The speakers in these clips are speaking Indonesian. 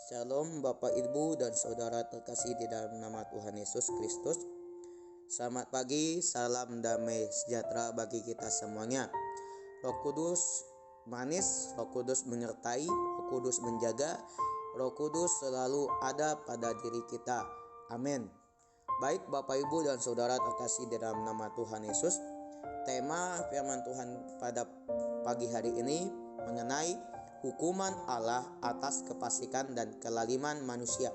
Shalom Bapak Ibu dan Saudara terkasih di dalam nama Tuhan Yesus Kristus. Selamat pagi, salam damai sejahtera bagi kita semuanya. Roh Kudus manis, Roh Kudus menyertai, Roh Kudus menjaga, Roh Kudus selalu ada pada diri kita. Amin. Baik Bapak Ibu dan Saudara terkasih di dalam nama Tuhan Yesus, tema firman Tuhan pada pagi hari ini mengenai hukuman Allah atas kefasikan dan kelaliman manusia.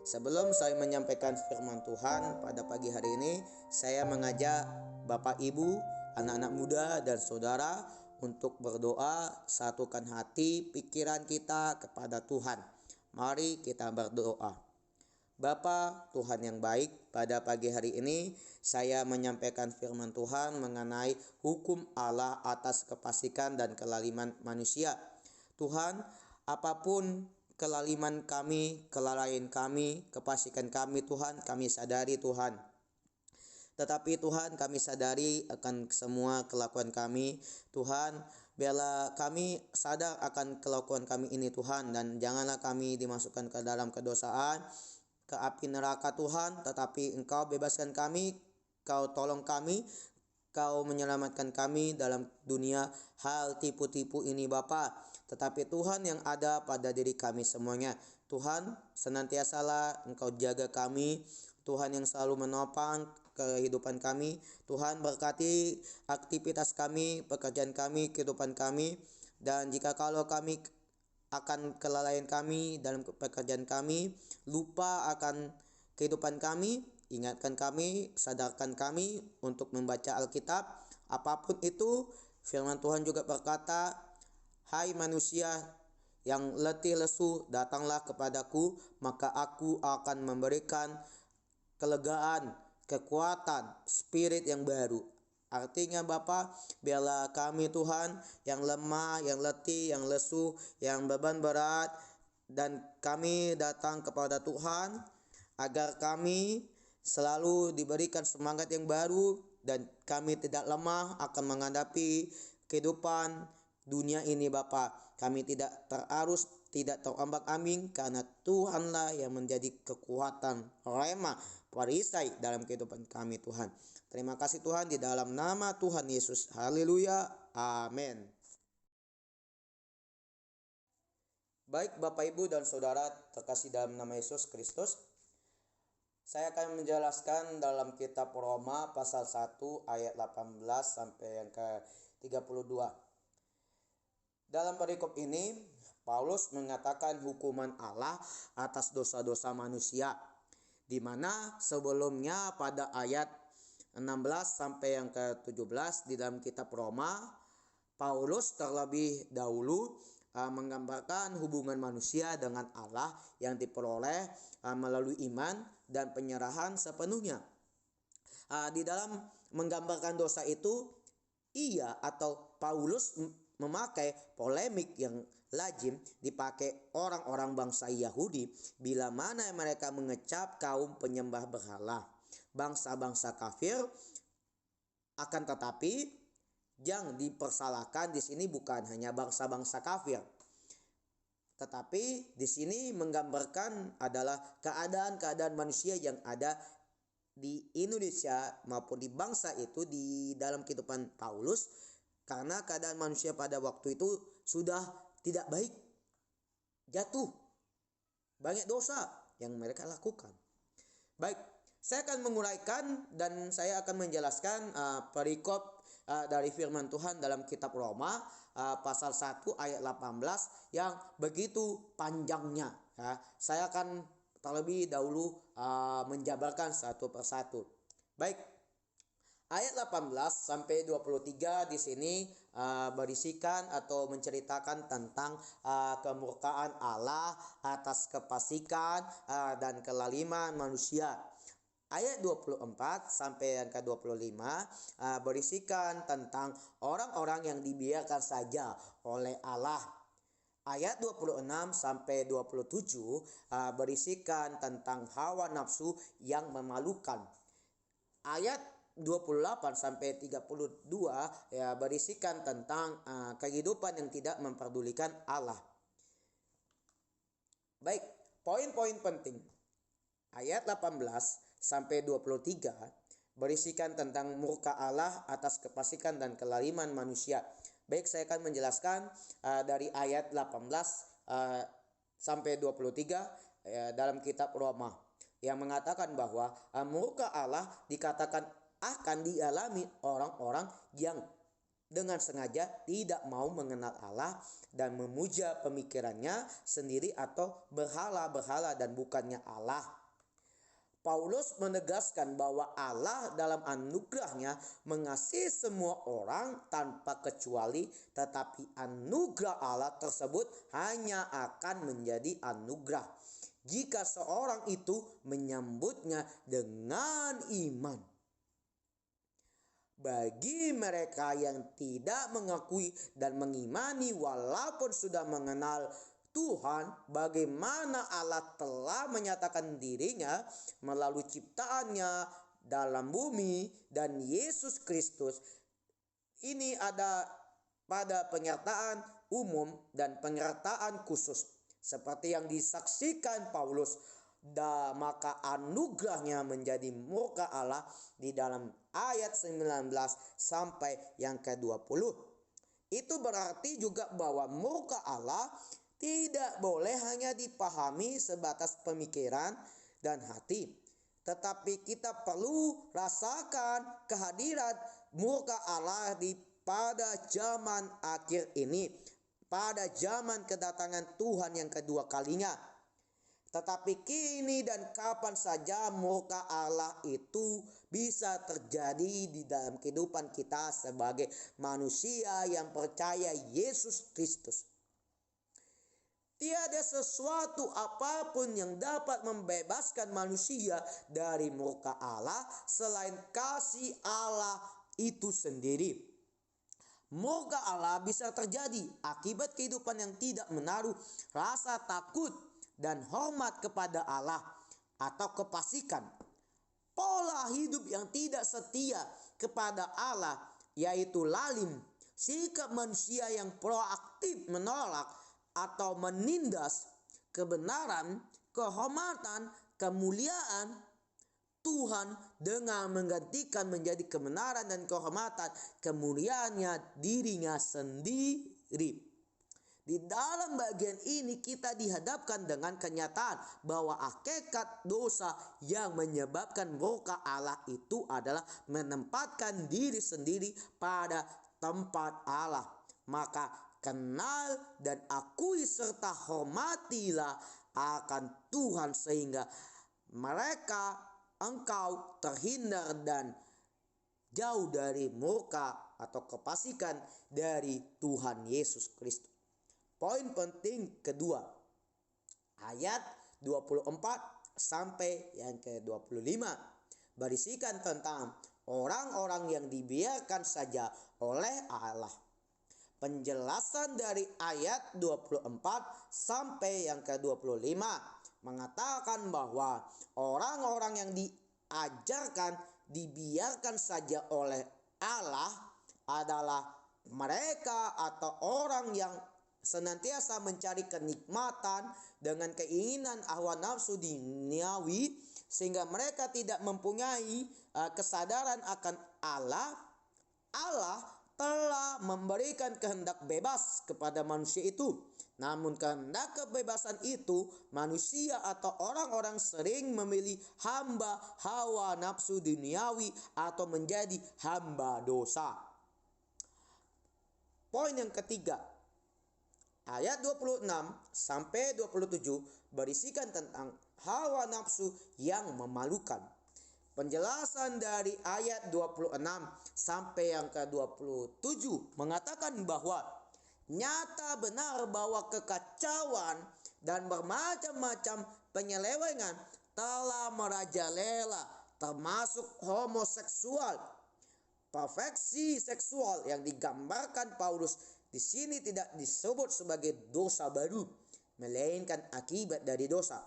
Sebelum saya menyampaikan firman Tuhan pada pagi hari ini, saya mengajak Bapak Ibu, anak-anak muda dan saudara untuk berdoa, satukan hati pikiran kita kepada Tuhan. Mari kita berdoa. Bapa Tuhan yang baik, pada pagi hari ini saya menyampaikan firman Tuhan mengenai hukum Allah atas kefasikan dan kelaliman manusia. Tuhan, apapun kelaliman kami, kelalaian kami, kefasikan kami Tuhan, kami sadari Tuhan. Tetapi Tuhan, kami sadari akan semua kelakuan kami. Tuhan, biarlah kami sadar akan kelakuan kami ini Tuhan, dan janganlah kami dimasukkan ke dalam kedosaan, ke api neraka Tuhan, tetapi Engkau bebaskan kami, Kau tolong kami, Kau menyelamatkan kami dalam dunia hal tipu-tipu ini Bapa. Tetapi Tuhan yang ada pada diri kami semuanya, Tuhan senantiasalah Engkau jaga kami, Tuhan yang selalu menopang kehidupan kami. Tuhan berkati aktivitas kami, pekerjaan kami, kehidupan kami. Dan jika kalau kami akan kelalaian kami dalam pekerjaan kami, lupa akan kehidupan kami, ingatkan kami, sadarkan kami untuk membaca Alkitab. Apapun itu, firman Tuhan juga berkata, hai manusia yang letih lesu, datanglah kepadaku, maka aku akan memberikan kelegaan, kekuatan, spirit yang baru. Artinya Bapa, biarlah kami Tuhan yang lemah, yang letih, yang lesu, yang beban berat, dan kami datang kepada Tuhan agar kami selalu diberikan semangat yang baru, dan kami tidak lemah akan menghadapi kehidupan dunia ini Bapa. Kami tidak terarus, tidak terombang-ambing, karena Tuhanlah yang menjadi kekuatan rema perisai dalam kehidupan kami Tuhan. Terima kasih Tuhan, di dalam nama Tuhan Yesus. Haleluya. Amin. Baik Bapak Ibu dan Saudara terkasih dalam nama Yesus Kristus, saya akan menjelaskan dalam kitab Roma pasal 1 ayat 18 sampai yang ke-32. Dalam perikop ini, Paulus mengatakan hukuman Allah atas dosa-dosa manusia, di mana sebelumnya pada ayat 16 sampai yang ke-17 di dalam kitab Roma, Paulus terlebih dahulu menggambarkan hubungan manusia dengan Allah yang diperoleh melalui iman dan penyerahan sepenuhnya. Di dalam menggambarkan dosa itu, ia atau Paulus memakai polemik yang lazim dipakai orang-orang bangsa Yahudi bila mana mereka mengecap kaum penyembah berhala, bangsa-bangsa kafir. Akan tetapi yang dipersalahkan di sini bukan hanya bangsa-bangsa kafir, tetapi di sini menggambarkan adalah keadaan-keadaan manusia yang ada di Indonesia maupun di bangsa itu di dalam kehidupan Paulus, karena keadaan manusia pada waktu itu sudah tidak baik, jatuh, banyak dosa yang mereka lakukan. Baik, saya akan menguraikan dan saya akan menjelaskan perikop dari firman Tuhan dalam kitab Roma pasal 1 ayat 18 yang begitu panjangnya. Saya akan terlebih dahulu menjabarkan satu persatu. Baik, ayat 18 sampai 23 di sini berisikan atau menceritakan tentang kemurkaan Allah atas kefasikan dan kelaliman manusia. Ayat 24 sampai yang ke-25 berisikan tentang orang-orang yang dibiarkan saja oleh Allah. Ayat 26 sampai 27 berisikan tentang hawa nafsu yang memalukan. Ayat 28 sampai 32 berisikan tentang kehidupan yang tidak memperdulikan Allah. Baik, poin-poin penting. Ayat 18 sampai 23 berisikan tentang murka Allah atas kefasikan dan kelaliman manusia. Baik, saya akan menjelaskan dari ayat 18 sampai 23 dalam kitab Roma yang mengatakan bahwa murka Allah dikatakan akan dialami orang-orang yang dengan sengaja tidak mau mengenal Allah dan memuja pemikirannya sendiri atau berhala-berhala dan bukannya Allah. Paulus menegaskan bahwa Allah dalam anugerahnya mengasihi semua orang tanpa kecuali, tetapi anugerah Allah tersebut hanya akan menjadi anugerah jika seorang itu menyambutnya dengan iman. Bagi mereka yang tidak mengakui dan mengimani walaupun sudah mengenal Tuhan, bagaimana Allah telah menyatakan dirinya melalui ciptaannya dalam bumi dan Yesus Kristus. Ini ada pada penyertaan umum dan penyertaan khusus seperti yang disaksikan Paulus. Maka anugerahnya menjadi murka Allah di dalam ayat 19 sampai yang ke-20. Itu berarti juga bahwa murka Allah tidak boleh hanya dipahami sebatas pemikiran dan hati, tetapi kita perlu rasakan kehadiran murka Allah pada zaman akhir ini, pada zaman kedatangan Tuhan yang kedua kalinya. Tetapi kini dan kapan saja murka Allah itu bisa terjadi di dalam kehidupan kita sebagai manusia yang percaya Yesus Kristus. Tiada sesuatu apapun yang dapat membebaskan manusia dari murka Allah selain kasih Allah itu sendiri. Murka Allah bisa terjadi akibat kehidupan yang tidak menaruh rasa takut dan hormat kepada Allah atau kefasikan. Pola hidup yang tidak setia kepada Allah, yaitu lalim, sikap manusia yang proaktif menolak atau menindas kebenaran, kehormatan, kemuliaan Tuhan dengan menggantikan menjadi kebenaran dan kehormatan kemuliaannya dirinya sendiri. Di dalam bagian ini kita dihadapkan dengan kenyataan bahwa hakikat dosa yang menyebabkan murka Allah itu adalah menempatkan diri sendiri pada tempat Allah. Maka kenal dan akui serta hormatilah akan Tuhan sehingga engkau terhindar dan jauh dari murka atau kefasikan dari Tuhan Yesus Kristus. Poin penting kedua, ayat 24 sampai yang ke-25 berisikan tentang orang-orang yang dibiarkan saja oleh Allah. Penjelasan dari ayat 24 sampai yang ke-25 mengatakan bahwa orang-orang yang diajarkan dibiarkan saja oleh Allah adalah mereka atau orang yang senantiasa mencari kenikmatan dengan keinginan hawa nafsu duniawi, sehingga mereka tidak mempunyai kesadaran akan Allah. Allah telah memberikan kehendak bebas kepada manusia itu. Namun kehendak kebebasan itu manusia atau orang-orang sering memilih hamba hawa nafsu duniawi atau menjadi hamba dosa. Poin yang ketiga, ayat 26 sampai 27 berisikan tentang hawa nafsu yang memalukan. Penjelasan dari ayat 26 sampai yang ke-27 mengatakan bahwa nyata benar bahwa kekacauan dan bermacam-macam penyelewengan telah merajalela, termasuk homoseksual. Perfeksi seksual yang digambarkan Paulus di sini tidak disebut sebagai dosa baru, melainkan akibat dari dosa.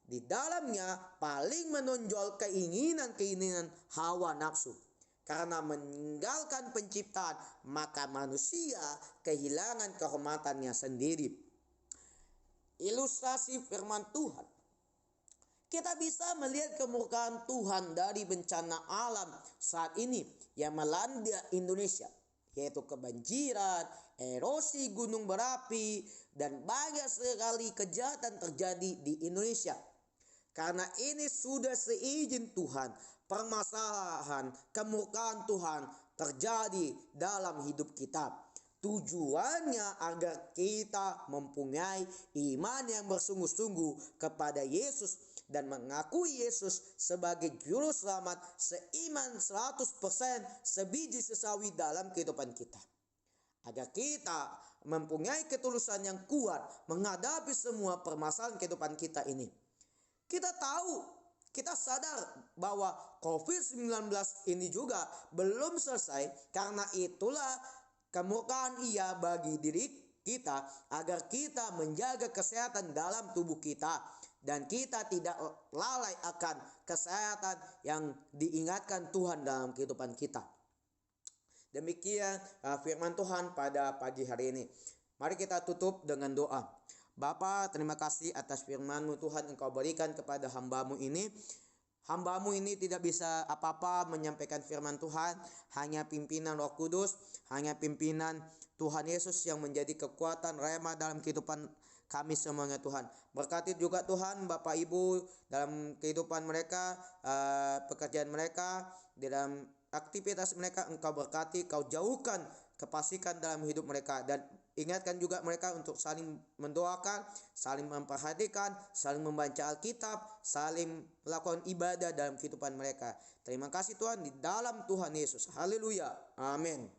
Di dalamnya paling menonjol keinginan-keinginan hawa nafsu. Karena meninggalkan penciptaan, maka manusia kehilangan kehormatannya sendiri. ilustrasi firman Tuhan. Kita bisa melihat kemurkaan Tuhan dari bencana alam saat ini yang melanda Indonesia, yaitu kebanjiran, erosi gunung berapi, dan banyak sekali kejahatan terjadi di Indonesia. Karena ini sudah seizin Tuhan, permasalahan kemurkaan Tuhan terjadi dalam hidup kita. Tujuannya agar kita mempunyai iman yang bersungguh-sungguh kepada Yesus dan mengakui Yesus sebagai juru selamat seiman 100% sebiji sesawi dalam kehidupan kita. Agar kita mempunyai ketulusan yang kuat menghadapi semua permasalahan kehidupan kita ini. Kita tahu, kita sadar bahwa COVID-19 ini juga belum selesai. Karena itulah kemurkaan Ia bagi diri kita agar kita menjaga kesehatan dalam tubuh kita dan kita tidak lalai akan kesehatan yang diingatkan Tuhan dalam kehidupan kita. Demikian firman Tuhan pada pagi hari ini. Mari kita tutup dengan doa. Bapa, terima kasih atas firman-Mu Tuhan Engkau berikan kepada hamba-Mu ini. Hamba-Mu ini tidak bisa apa-apa menyampaikan firman Tuhan. Hanya pimpinan Roh Kudus, hanya pimpinan Tuhan Yesus yang menjadi kekuatan rema dalam kehidupan kami semuanya Tuhan. Berkati juga Tuhan Bapak Ibu dalam kehidupan mereka, pekerjaan mereka, dalam aktivitas mereka. Engkau berkati, Kau jauhkan kefasikan dalam hidup mereka. Dan ingatkan juga mereka untuk saling mendoakan, saling memperhatikan, saling membaca Alkitab, saling melakukan ibadah dalam kehidupan mereka. Terima kasih Tuhan, di dalam Tuhan Yesus. Haleluya. Amin.